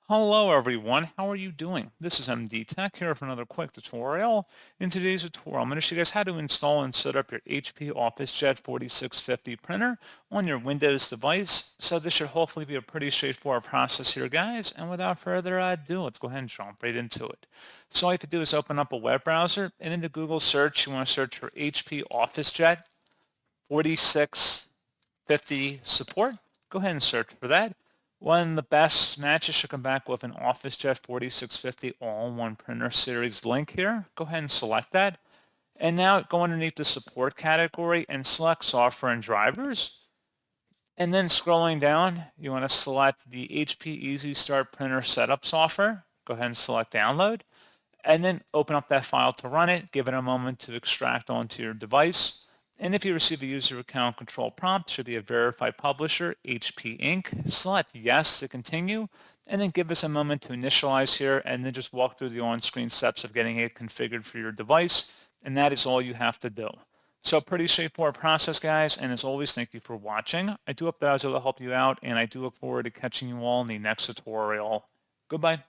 Hello everyone, how are you doing? This is MD Tech here for another quick tutorial. In today's tutorial, I'm going to show you guys how to install and set up your HP OfficeJet 4650 printer on your Windows device. So this should hopefully be a pretty straightforward process here, guys. And without further ado, let's go ahead and jump right into it. So all you have to do is open up a web browser, and in the Google search, you want to search for HP OfficeJet 4650 support. Go ahead and search for that. One of the best matches should come back with an OfficeJet 4650 all-in-one printer series link here. Go ahead and select that. And now go underneath the support category and select software and drivers. And then scrolling down, you want to select the HP Easy Start Printer Setup software. Go ahead and select download. And then open up that file to run it. Give it a moment to extract onto your device. And if you receive a user account control prompt, should be a verified publisher, HP Inc. Select yes to continue, and then give us a moment to initialize here, and then just walk through the on-screen steps of getting it configured for your device, and that is all you have to do. So pretty straightforward process, guys, and as always, thank you for watching. I do hope that I was able to help you out, and I do look forward to catching you all in the next tutorial. Goodbye.